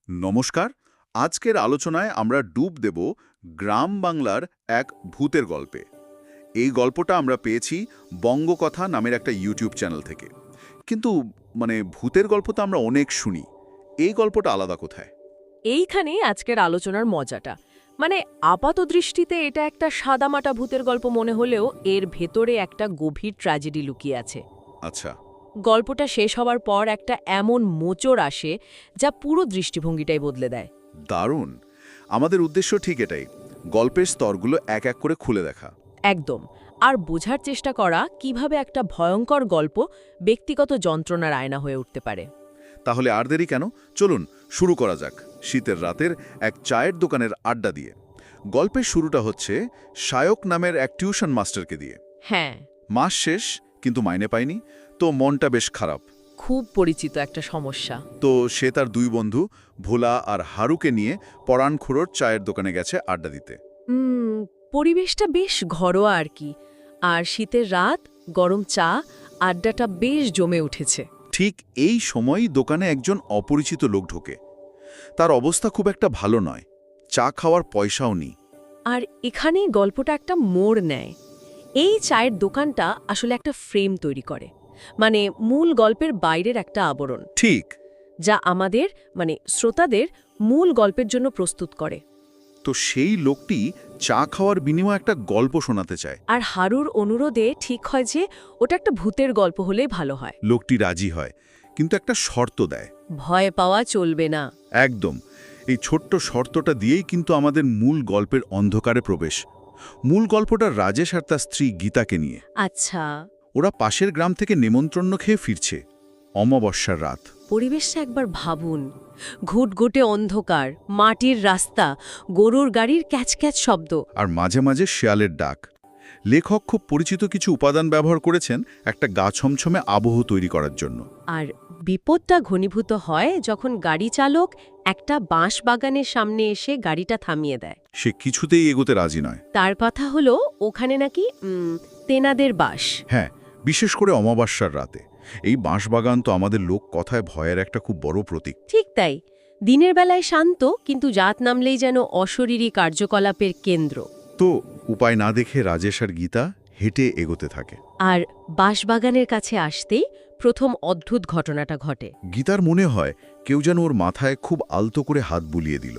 নমস্কার। আজকের আলোচনায় আমরা ডুব দেব গ্রাম বাংলার এক ভূতের গল্পে। এই গল্পটা আমরা পেয়েছি বঙ্গকথা নামের একটা ইউটিউব চ্যানেল থেকে। কিন্তু ভূতের গল্প তো আমরা অনেক শুনি, এই গল্পটা আলাদা কোথায়? এইখানেই আজকের আলোচনার মজাটা। আপাত দৃষ্টিতে এটা একটা সাদামাটা ভূতের গল্প মনে হলেও এর ভেতরে একটা গভীর ট্র্যাজেডি লুকিয়ে আছে। আচ্ছা। গল্পটা শেষ হওয়ার পর একটা এমন মোচড় আসে যা পুরো দৃষ্টিভঙ্গিটাই বদলে দেয়। দারুণ। আমাদের উদ্দেশ্য ঠিক এটাই, গল্পের স্তরগুলো এক এক করে খুলে দেখা। একদম। আর বোঝার চেষ্টা করা কিভাবে একটা ভয়ঙ্কর গল্প ব্যক্তিগত যন্ত্রণার আয়না হয়ে উঠতে পারে। তাহলে আর দেরি কেন, চলুন শুরু করা যাক শীতের রাতের এক চায়ের দোকানের আড্ডা দিয়ে। গল্পের শুরুটা হচ্ছে শায়ক নামের এক টিউশন মাস্টারকে দিয়ে। হ্যাঁ, মাস শেষ, কিন্তু মাইনে পায়নি, তো মনটা বেশ খারাপ। খুব পরিচিত একটা সমস্যা। তো সে তার দুই বন্ধু ভোলা আর হারুকে নিয়ে পরাণখুড়োর চায়ের দোকানে গেছে আড্ডা দিতে। পরিবেশটা বেশ ঘরোয়া আর কি। আর শীতের রাত, গরম চা, আড্ডাটা বেশ জমে উঠেছে। ঠিক এই সময়ই দোকানে একজন অপরিচিত লোক ঢোকে। তার অবস্থা খুব একটা ভালো নয়, চা খাওয়ার পয়সাও নেই। আর এখানেই গল্পটা একটা মোড় নেয়। এই চায়ের দোকানটা আসলে একটা ফ্রেম তৈরি করে, মূল গল্পের বাইরের একটা আবরণ, ঠিক। যা আমাদের শ্রোতাদের মূল গল্পের জন্য প্রস্তুত করে। তো সেই লোকটি চা খাওয়ার বিনিময়ে একটা গল্প শোনাতে চায়। আর হারুর অনুরোধে ঠিক হয় যে ওটা একটা ভূতের গল্প হলেই ভালো হয়। লোকটি রাজি হয়, কিন্তু একটা শর্ত দেয়। ভয় পাওয়া চলবে না। একদম। এই ছোট্ট শর্তটা দিয়েই কিন্তু আমাদের মূল গল্পের অন্ধকারে প্রবেশ। মূল গল্পটা রাজেশ আর তার স্ত্রী গীতাকে নিয়ে। আচ্ছা। ওরা পাশের গ্রাম থেকে নেমন্ত্রণ খেয়ে ফিরছে, অমাবস্যার রাত। পরিবেশটা একবার ভাবুন। ঘুটঘুটে অন্ধকার, মাটির রাস্তা, গরুর গাড়ির ক্যাচক্যাচ শব্দ। আর মাঝে মাঝে শেয়ালের ডাক। লেখক খুব পরিচিত কিছু উপাদান ব্যবহার করেছেন একটা গা ছমছমে আবহ তৈরি করার জন্য। আর বিপদটা ঘনীভূত হয় যখন গাড়ি চালক একটা বাঁশ বাগানের সামনে এসে গাড়িটা থামিয়ে দেয়। সে কিছুতেই এগোতে রাজি নয়। তার কথা হলো ওখানে নাকি তেনাদের বাস। হ্যাঁ, বিশেষ করে অমাবস্যার রাতে। এই বাঁশবাগান তো আমাদের লোক কথায় ভয়ের একটা খুব বড় প্রতীক। ঠিক তাই। দিনের বেলায় শান্ত, কিন্তু রাত নামলেই যেন অশরীরী কার্যকলাপের কেন্দ্র। তো উপায় না দেখে রাজেশ আর গীতা হেঁটে এগোতে থাকে। আর বাঁশবাগানের কাছে আসতেই প্রথম অদ্ভুত ঘটনাটা ঘটে। গীতার মনে হয় কেউ যেন ওর মাথায় খুব আলতো করে হাত বুলিয়ে দিল,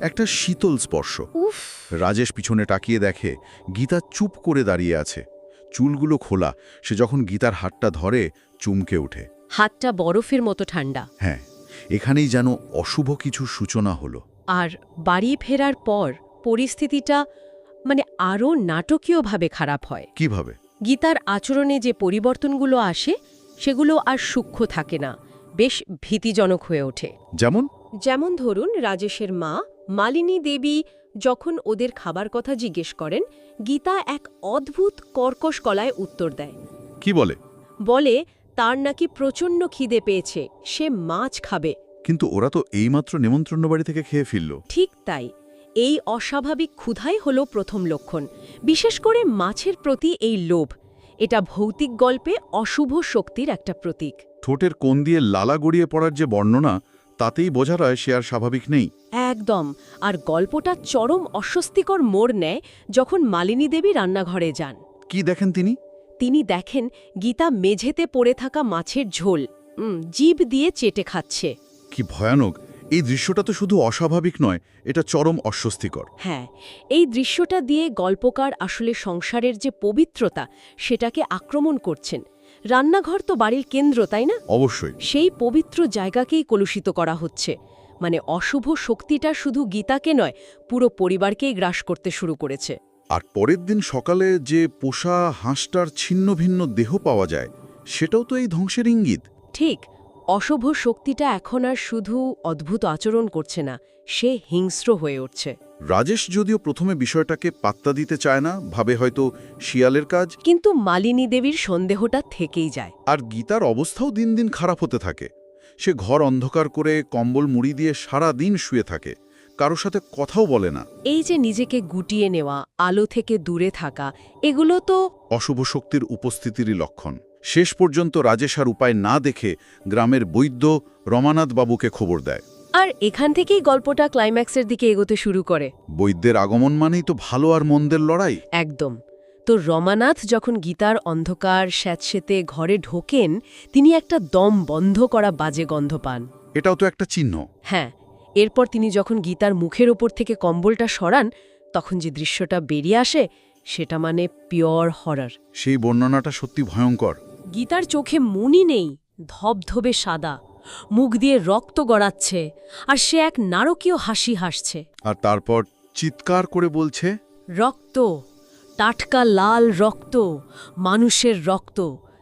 একটা শীতল স্পর্শ। উফ! রাজেশ পিছনে তাকিয়ে দেখে গীতা চুপ করে দাঁড়িয়ে আছে, চুলগুলো খোলা। সে যখন গীতার হাতটা ধরে চুমকে ওঠে। হাতটা বরফের মতো ঠান্ডা। হ্যাঁ, এখানেই যেন অশুভ কিছু সূচনা হলো। আর বাড়ি ফেরার পর পরিস্থিতিটা আরও নাটকীয়ভাবে খারাপ হয়। কিভাবে? গীতার আচরণে যে পরিবর্তনগুলো আসে সেগুলো আর সূক্ষ্ম থাকে না, বেশ ভীতিজনক হয়ে ওঠে। যেমন ধরুন, রাজেশের মা মালিনী দেবী যখন ওদের খাবার কথা জিজ্ঞেস করেন, গীতা এক অদ্ভুত কর্কশ গলায় উত্তর দেয়। কি বলে? বলে তার নাকি প্রচণ্ড খিদে পেয়েছে, সে মাছ খাবে। কিন্তু ওরা তো এইমাত্র নেমন্ত্রণ বাড়ি থেকে খেয়ে ফিরল। ঠিক তাই। এই অস্বাভাবিক ক্ষুধাই হল প্রথম লক্ষণ, বিশেষ করে মাছের প্রতি এই লোভ। এটা ভৌতিক গল্পে অশুভ শক্তির একটা প্রতীক। ঠোঁটের কোণ দিয়ে লালা গড়িয়ে পড়ার যে বর্ণনা, তাতেই বোঝা যায় সে আর স্বাভাবিক নেই। একদম। আর গল্পটা চরম অস্বস্তিকর মোড় নেয় যখন মালিনী দেবী রান্নাঘরে যান। কি দেখেন তিনি? তিনি দেখেন গীতা মেঝেতে পড়ে থাকা মাছের ঝোল জিভ দিয়ে চেটে খাচ্ছে। কি ভয়ানক! এই দৃশ্যটা তো শুধু অস্বাভাবিক নয়, এটা চরম অস্বস্তিকর। হ্যাঁ, এই দৃশ্যটা দিয়ে গল্পকার আসলে সংসারের যে পবিত্রতা সেটাকে আক্রমণ করছেন। রান্নাঘর তো বাড়ির কেন্দ্র, তাই না? অবশ্যই। সেই পবিত্র জায়গাকেই কলুষিত করা হচ্ছে। অশুভ শক্তিটা শুধু গীতাকে নয়, পুরো পরিবারকেই গ্রাস করতে শুরু করেছে। আর পরের দিন সকালে যে পোষা হাঁসটার ছিন্ন ভিন্ন দেহ পাওয়া যায়, সেটাও তো এই ধ্বংসের ইঙ্গিত। ঠিক। অশুভ শক্তিটা এখন আর শুধু অদ্ভুত আচরণ করছে না, সে হিংস্র হয়ে উঠছে। রাজেশ যদিও প্রথমে বিষয়টাকে পাত্তা দিতে চায় না, ভাবে হয়তো শিয়ালের কাজ। কিন্তু মালিনী দেবীর সন্দেহটা থেকেই যায়। আর গীতার অবস্থাও দিন দিন খারাপ হতে থাকে। সে ঘর অন্ধকার করে কম্বল মুড়ি দিয়ে সারা দিন শুয়ে থাকে, কারোর সাথে কথাও বলে না। এই যে নিজেকে গুটিয়ে নেওয়া, আলো থেকে দূরে থাকা, এগুলো তো অশুভ শক্তির উপস্থিতিরই লক্ষণ। শেষ পর্যন্ত রাজেশ আর উপায় না দেখে গ্রামের বৈদ্য রমানাথ বাবুকে খবর দেয়। আর এখান থেকেই গল্পটা ক্লাইম্যাক্সের দিকে এগোতে শুরু করে। বৈদ্যের আগমন মানেই তো ভালো আর মন্দের লড়াই। একদম। তো রমানাথ যখন গীতার অন্ধকার স্যাঁতসেঁতে ঘরে ঢোকেন, তিনি একটা দম বন্ধ করা বাজে গন্ধ পান। এটাও তো একটা চিহ্ন। হ্যাঁ, এরপর তিনি যখন গীতার মুখের ওপর থেকে কম্বলটা সরান, তখন যে দৃশ্যটা বেরিয়ে আসে সেটা মানে পিওর হরর। সেই বর্ণনাটা সত্যি ভয়ঙ্কর। গীতার চোখে মনি নেই, ধবধবে সাদা, মুখ দিয়ে রক্ত গড়াচ্ছে, আর সে এক নারকীয় হাসি হাসছে। আর তারপর চিৎকার করে বলছে, রক্ত, টাটকা লাল রক্ত, মানুষের রক্ত,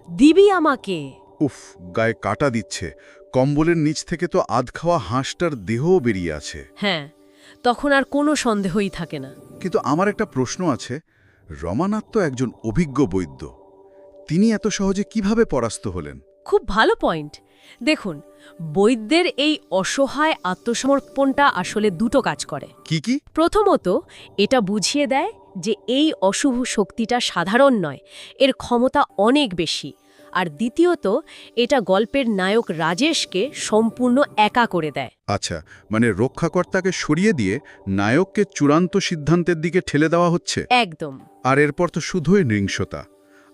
দিবি আমাকে। উফ, গায়ে কাটা দিচ্ছে। কম্বলের নিচ থেকে তো আধ খাওয়া হাঁসটার দেহও বেরিয়ে আছে। হ্যাঁ, তখন আর কোনো সন্দেহই থাকে না। কিন্তু আমার একটা প্রশ্ন আছে, রমানাথ তো একজন অভিজ্ঞ বৈদ্য, তিনি এত সহজে কিভাবে পরাস্ত হলেন? খুব ভালো পয়েন্ট। দেখুন, বৈদ্যের এই অসহায় আত্মসমর্পণটা আসলে দুটো কাজ করে। কি কি? প্রথমত, এটা বুঝিয়ে দেয় যে এই অশুভ শক্তিটা সাধারণ নয়, এর ক্ষমতা অনেক বেশি। আর দ্বিতীয়ত, এটা গল্পের নায়ক রাজেশকে সম্পূর্ণ একা করে দেয়। আচ্ছা, মানে রক্ষাকর্তাকে সরিয়ে দিয়ে নায়ককে চূড়ান্ত সিদ্ধান্তের দিকে ঠেলে দেওয়া হচ্ছে। একদম। আর এরপর তো শুধুই নৃশংসতা।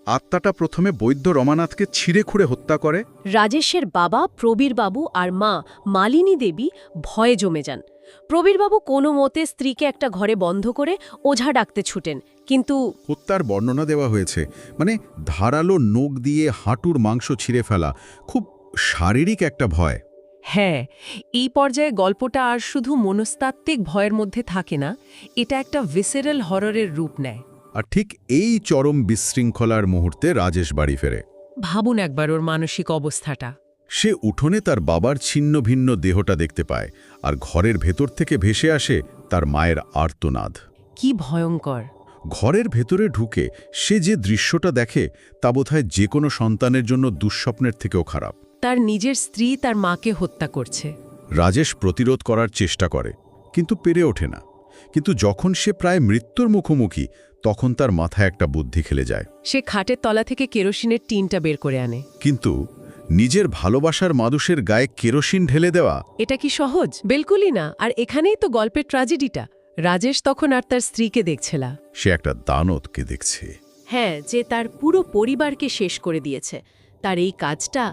আত্মাটা প্রথমে বৈদ্য রমানাথকে ছিঁড়ে খুঁড়ে হত্যা করে। রাজেশের বাবা প্রবীরবাবু আর মা মালিনী দেবী ভয়ে জমে যান। প্রবীরবাবু কোনো মতে স্ত্রীকে একটা ঘরে বন্ধ করে ওঝা ডাকতে ছুটেন, কিন্তু হত্যার বর্ণনা দেওয়া হয়েছে, মানে ধারালো নখ দিয়ে হাঁটুর মাংস ছিঁড়ে ফেলা, খুব শারীরিক একটা ভয়। হ্যাঁ, এই পর্যায়ে গল্পটা আর শুধু মনস্তাত্ত্বিক ভয়ের মধ্যে থাকে না, এটা একটা ভিসেরাল হররের রূপ নেয়। আর ঠিক এই চরম বিশৃঙ্খলার মুহূর্তে রাজেশ বাড়ি ফেরে। ভাবুন একবার ওর মানসিক অবস্থাটা। সে উঠোনে তার বাবার ছিন্ন ভিন্ন দেহটা দেখতে পায়, আর ঘরের ভেতর থেকে ভেসে আসে তার মায়ের আর্তনাদ। কি ভয়ঙ্কর! ঘরের ভেতরে ঢুকে সে যে দৃশ্যটা দেখে তা বোধহয় যে কোনো সন্তানের জন্য দুঃস্বপ্নের থেকেও খারাপ। তার নিজের স্ত্রী তার মাকে হত্যা করছে। রাজেশ প্রতিরোধ করার চেষ্টা করে, কিন্তু পেরে ওঠে না। কিন্তু যখন সে প্রায় মৃত্যুর মুখোমুখি, তখন তার মাথায় একটা বুদ্ধি খেলে যায়। সে খাটের তলা থেকে কেরোসিনের টিনটা বের করে আনে। কিন্তু নিজের ভালোবাসার মানুষের গায়ে কেরোসিন ঢেলে দেওয়া, এটা কি সহজ? বিলকুলই না। আর এখানেই তো গল্পের ট্র্যাজেডিটা। রাজেশ তখন আর তার স্ত্রীকে দেখছে না, সে একটা দানবকে দেখছে। হ্যাঁ, যে তার পুরো পরিবারকে শেষ করে দিয়েছে। তার এই কাজটা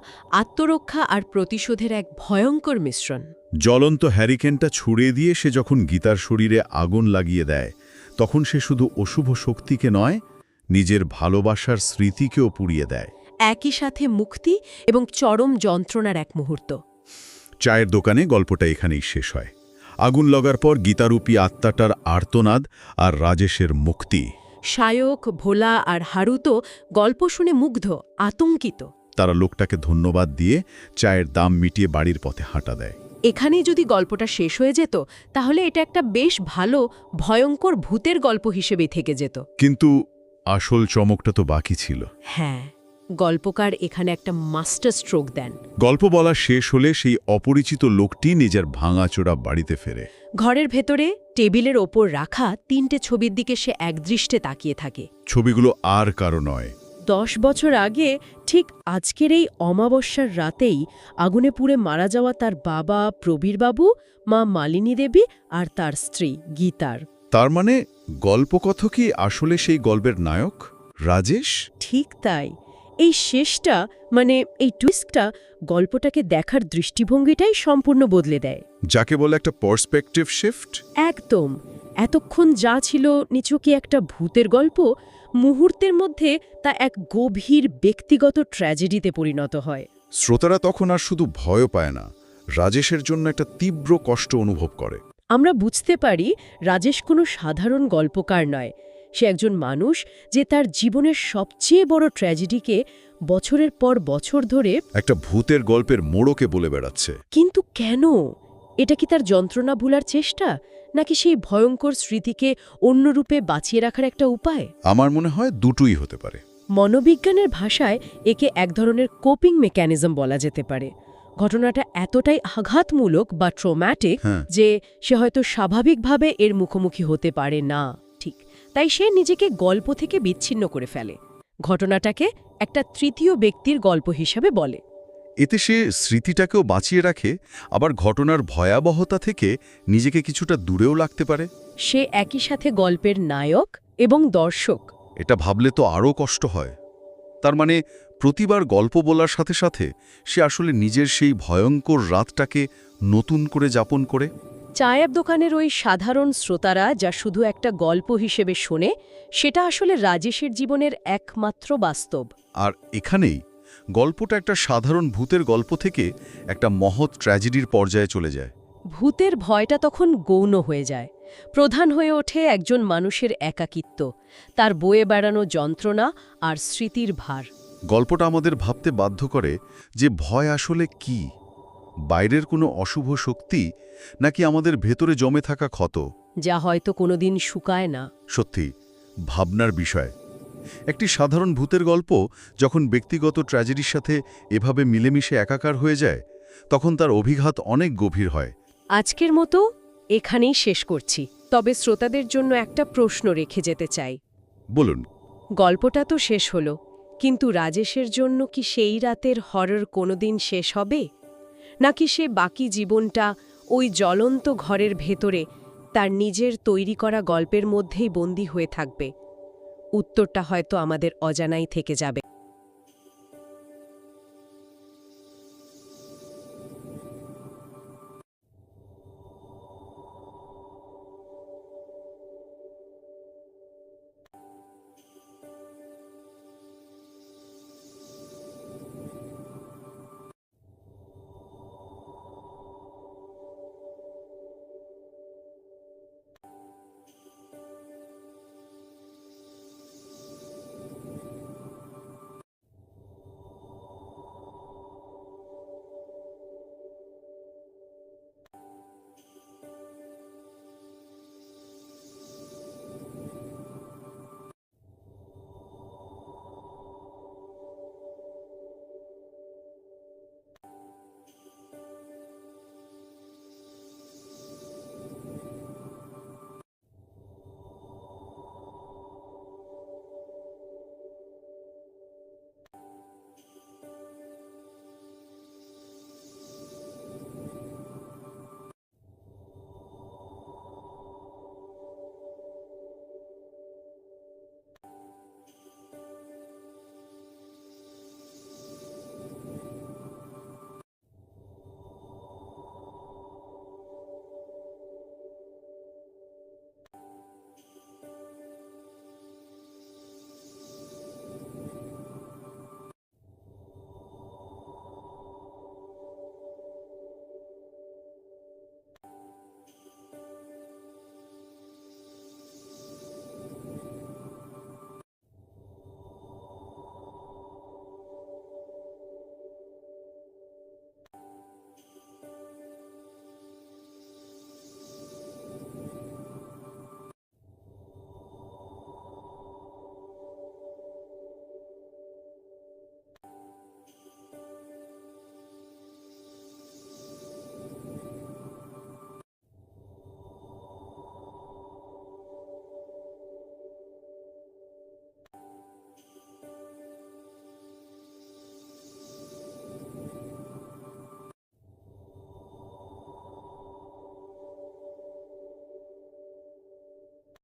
আত্মরক্ষা আর প্রতিশোধের এক ভয়ঙ্কর মিশ্রণ। জ্বলন্ত হ্যারিকেনটা ছুড়ে দিয়ে সে যখন গীতার শরীরে আগুন লাগিয়ে দেয়, তখন সে শুধু অশুভ শক্তিকে নয়, নিজের ভালোবাসার স্মৃতিকেও পুড়িয়ে দেয়। একই সাথে মুক্তি এবং চরম যন্ত্রণার এক মুহূর্ত। চায়ের দোকানে গল্পটা এখানেই শেষ হয়। আগুন লাগার পর গীতারূপী আত্মাটার আর্তনাদ আর রাজেশের মুক্তি। শায়ক, ভোলা আর হারুতো গল্প শুনে মুগ্ধ, আতঙ্কিত। তারা লোকটাকে ধন্যবাদ দিয়ে চায়ের দাম মিটিয়ে বাড়ির পথে হাঁটা দেয়। এখানেই যদি গল্পটা শেষ হয়ে যেত, তাহলে এটা একটা বেশ ভালো ভয়ঙ্কর ভূতের গল্প হিসেবেই থেকে যেত। কিন্তু আসল চমকটা তো বাকি ছিল। হ্যাঁ, গল্পকার এখানে একটা মাস্টার স্ট্রোক দেন। গল্প বলা শেষ হলে সেই অপরিচিত লোকটি নিজের ভাঙাচোরা বাড়িতে ফেরে। ঘরের ভেতরে টেবিলের ওপর রাখা 3টে ছবির দিকে সে একদৃষ্টে তাকিয়ে থাকে। ছবিগুলো আর কারো নয়। 10 বছর আগে ঠিক আজকের এই অমাবস্যার রাতেই আগুনে পুড়ে মারা যাওয়া তার বাবা প্রবীরবাবু, মা মালিনী দেবী আর তার স্ত্রী গীতার। তার মানে গল্পকথকই আসলে সেই গল্পের নায়ক, রাজেশ? ঠিক তাই। এই শেষটা, মানে এই টুইস্টটা, গল্পটাকে দেখার দৃষ্টিভঙ্গিটাই সম্পূর্ণ বদলে দেয়। যাকে বলে একটা পার্সপেক্টিভ শিফট। একদম। এতক্ষণ যা ছিল নিছকই একটা ভূতের গল্প, মুহূর্তের মধ্যে তা এক গভীর ব্যক্তিগত ট্র্যাজেডিতে পরিণত হয়। শ্রোতারা তখন আর শুধু ভয় পায় না, রাজেশের জন্য একটা তীব্র কষ্ট অনুভব করে। আমরা বুঝতে পারি রাজেশ কোনো সাধারণ গল্পকার নয়। সে একজন মানুষ যে তার জীবনের সবচেয়ে বড় ট্র্যাজেডিকে বছরের পর বছর ধরে একটা ভূতের গল্পের মোড়কে বলে বেড়াচ্ছে। কিন্তু কেন? এটা কি তার যন্ত্রণা ভুলার চেষ্টা, নাকি সেই ভয়ঙ্কর স্মৃতিকে অন্য রূপে বাঁচিয়ে রাখার একটা উপায়? আমার মনে হয় দুটোই হতে পারে। মনোবিজ্ঞানের ভাষায় একে এক ধরনের কোপিং মেকানিজম বলা যেতে পারে। ঘটনাটা এতটাই আঘাতমূলক বা ট্রমাটিক যে সে হয়তো স্বাভাবিকভাবে এর মুখোমুখি হতে পারে না। ঠিক তাই সে নিজেকে গল্প থেকে বিচ্ছিন্ন করে ফেলে, ঘটনাটাকে একটা তৃতীয় ব্যক্তির গল্প হিসাবে বলে। এতে সে স্মৃতিটাকেও বাঁচিয়ে রাখে, আবার ঘটনার ভয়াবহতা থেকে নিজেকে কিছুটা দূরেও রাখতে পারে। সে একই সাথে গল্পের নায়ক এবং দর্শক। এটা ভাবলে তো আরও কষ্ট হয়। তার মানে প্রতিবার গল্প বলার সাথে সাথে সে আসলে নিজের সেই ভয়ঙ্কর রাতটাকে নতুন করে যাপন করে। চায়ের দোকানের ওই সাধারণ শ্রোতারা যা শুধু একটা গল্প হিসেবে শোনে, সেটা আসলে রাজেশের জীবনের একমাত্র বাস্তব। আর এখানেই গল্পটা একটা সাধারণ ভূতের গল্প থেকে একটা মহৎ ট্র্যাজেডির পর্যায়ে চলে যায়। ভূতের ভয়টা তখন গৌণ হয়ে যায়। প্রধান হয়ে ওঠে একজন মানুষের একাকিত্ব, তার বয়ে বেড়ানো যন্ত্রণা আর স্মৃতির ভার। গল্পটা আমাদের ভাবতে বাধ্য করে যে ভয় আসলে কি, বাইরের কোনো অশুভ শক্তি নাকি আমাদের ভেতরে জমে থাকা ক্ষত, যা হয়তো কোনোদিন শুকায় না। সত্যি ভাবনার বিষয়। একটি সাধারণ ভূতের গল্প যখন ব্যক্তিগত ট্র্যাজেডির সাথে এভাবে মিলেমিশে একাকার হয়ে যায়, তখন তার অভিঘাত অনেক গভীর হয়। আজকের মতো এখানেই শেষ করছি, তবে শ্রোতাদের জন্য একটা প্রশ্ন রেখে যেতে চাই। বলুন। গল্পটা তো শেষ হলো, কিন্তু রাজেশের জন্য কি সেই রাতের হরর কোনোদিন শেষ হবে, নাকি সে বাকি জীবনটা ওই জ্বলন্ত ঘরের ভেতরে তার নিজের তৈরি করা গল্পের মধ্যেই বন্দী হয়ে থাকবে? উত্তরটা হয়তো আমাদের অজানাই থেকে যাবে।